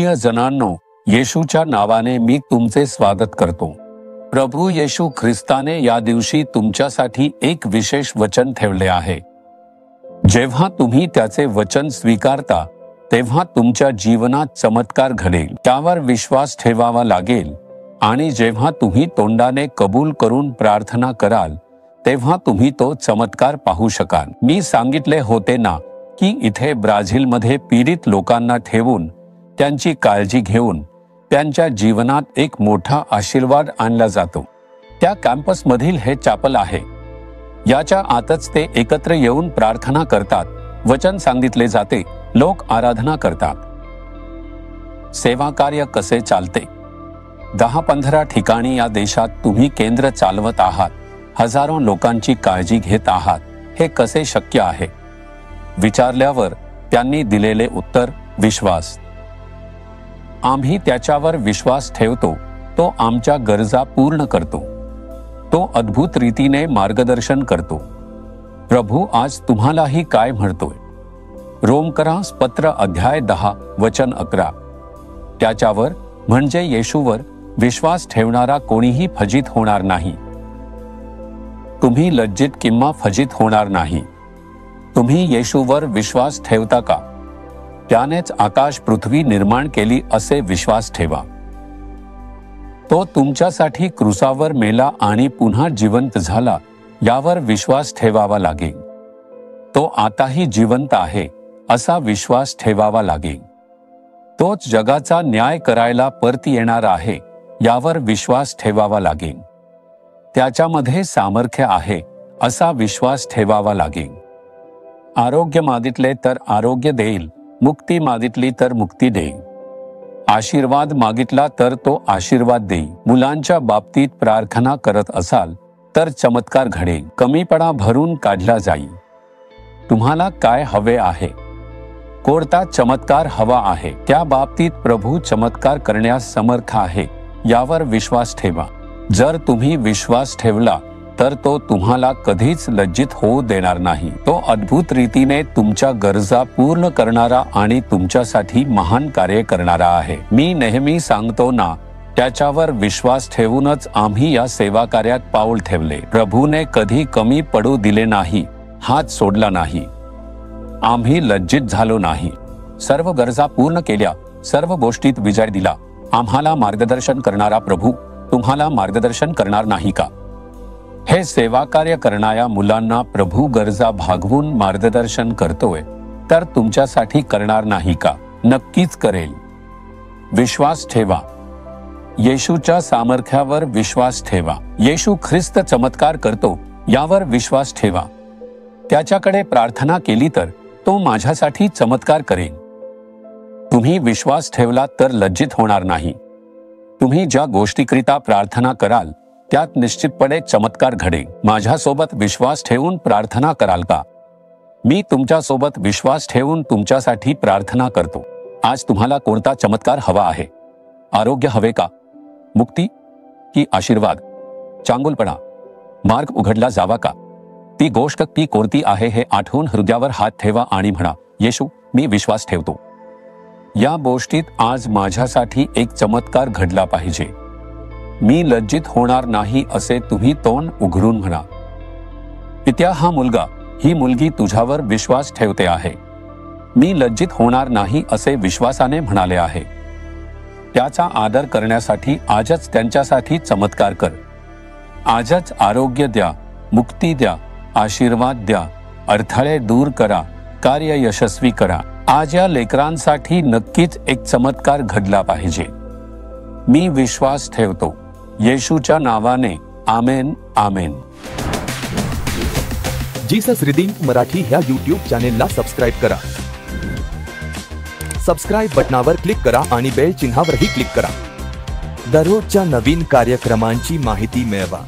प्रिय जनांनो, येशूच्या नावाने मी तुमचे स्वागत करतो। प्रभू येशू ख्रिस्ताने या दिवशी तुमच्यासाठी एक विशेष वचन ठेवले आहे। जेव्हा तुम्ही त्याचे वचन स्वीकारता तेव्हा तुमच्या जीवनात चमत्कार घडेल, त्यावर विश्वास ठेवावा लागेल आणि जेव्हा तुम्ही तोंडाने कबूल करून प्रार्थना कराल तेव्हा तुम्ही तो चमत्कार पाहू शकाल। मी सांगितले होते ना की इथे ब्राझीलमध्ये पीडित लोकांना ठेवून त्यांची काळजी घेऊन त्यांच्या जीवनात एक मोठा आशीर्वाद आणला जातो। त्या कॅम्पसमधील हे चॅपल आहे। याच्या आतच ते एकत्र येऊन प्रार्थना करतात, वचन सांगितले जाते, लोक आराधना करतात। सेवा कार्य कसे चालते? 10-15 ठिकाणी या देशात तुम्ही केंद्र चालवत आहात, हजारो लोकांची काळजी घेत आहात। हे कसे शक्य आहे? विचारल्यावर त्यांनी दिलेले उत्तर, विश्वास। आम्ही त्याच्यावर विश्वास ठेवतो, तो आमच्या गरजा पूर्ण करतो, तो अद्भुत रीतीने मार्गदर्शन करतो। प्रभू आज तुम्हालाही काय म्हणतोय? रोमकरास पत्र अध्याय 10 वचन 11। त्याच्यावर म्हणजे येशूवर विश्वास ठेवणारा कोणीही फजित होणार नाही। तुम्ही लज्जित किंवा फजित होणार नाही। तुम्ही येशूवर विश्वास ठेवता का? त्यानेच आकाश पृथ्वी निर्माण केली असे विश्वास ठेवा। तो तुमच्यासाठी क्रूसावर मेला आणि पुन्हा जिवंत झाला यावर विश्वास ठेवावा लागेल। तो आताही जिवंत आहे असा विश्वास ठेवावा लागेल। तोच जगाचा न्याय करायला परत येणार आहे यावर विश्वास ठेवावा लागेल। त्याच्यामध्ये सामर्थ्य आहे असा विश्वास ठेवावा लागेल। आरोग्य मागितले तर आरोग्य देईल, मुक्ती मागितली तर मुक्ती देईल, आशीर्वाद मागितला तर तो आशीर्वाद देईल। मुलांच्या बाबतीत प्रार्थना करत असाल तर चमत्कार घडेल, कमीपणा भरून काढला जाईल। तुम्हाला काय हवे आहे? कोणता चमत्कार हवा आहे? त्या बाबतीत प्रभू चमत्कार करण्यास समर्थ आहे यावर विश्वास ठेवा। जर तुम्ही विश्वास ठेवला तर तो तुम्हाला कधीच लज्जित होऊ देणार नाही। तो अद्भुत रीतीने तुमच्या गरजा पूर्ण करणारा आणि तुमच्यासाठी महान कार्य करणारा आहे। मी नेहमी सांगतो ना, त्याच्यावर विश्वास ठेवूनच आम्ही या सेवा कार्यात पाऊल ठेवले। प्रभूने कधी कमी पडू दिले नाही, हात सोडला नाही, आम्ही लज्जित झालो नाही। सर्व गरजा पूर्ण केल्या, सर्व गोष्टीत विजय दिला। आम्हाला मार्गदर्शन करणारा प्रभू तुम्हाला मार्गदर्शन करणार नाही का? हे सेवा कार्य करणाऱ्या मुलांना प्रभू गरजा भागवून मार्गदर्शन करतोय, तर तुमच्यासाठी करणार नाही का? नक्कीच करेल। विश्वास ठेवा। येशूच्या सामर्थ्यावर विश्वास ठेवा। येशू ख्रिस्त चमत्कार करतो यावर विश्वास ठेवा। त्याच्याकडे प्रार्थना केली तर तो माझ्यासाठी चमत्कार करेल। तुम्ही विश्वास ठेवला तर लज्जित होणार नाही। तुम्ही ज्या गोष्टीकरिता प्रार्थना कराल त्यात निश्चितपणे चमत्कार घडेल। माझ्यासोबत विश्वास ठेवून प्रार्थना कराल का? मी तुमच्यासोबत विश्वास ठेवून तुमच्यासाठी प्रार्थना करतो। आज तुम्हाला कोणता चमत्कार हवा आहे? आरोग्य हवे का? मुक्ती की आशीर्वाद? चांगुलपणा? मार्ग उघडला जावा का? ती गोष्ट ती कोणती आहे हे आठवून हृदयावर हात ठेवा आणि म्हणा, येशू मी विश्वास ठेवतो। या गोष्टीत आज माझ्यासाठी एक चमत्कार घडला पाहिजे। मी लज्जित होणार नाही असे तुम्ही तोंड उघडून म्हणा। पित्या, हा मुलगा ही मुलगी तुझ्यावर विश्वास ठेवते आहे। मी लज्जित होणार नाही असे विश्वासाने म्हणाले आहे। त्याचा आदर करण्यासाठी आजच त्यांच्यासाठी चमत्कार कर। आजच आरोग्य द्या, मुक्ती द्या, आशीर्वाद द्या, अडथळे दूर करा, कार्य यशस्वी करा। आज या लेकरांसाठी नक्कीच एक चमत्कार घडला पाहिजे। मी विश्वास ठेवतो येशूच्या नावाने, आमेन, आमेन। जीसस रिडीम्ड मराठी ह्या YouTube चॅनेलला सबस्क्राइब करा। सबस्क्राइब बटनावर क्लिक करा आणि बेल चिन्हावरही क्लिक करा। दररोजच्या नवीन कार्यक्रमांची माहिती मिळवा।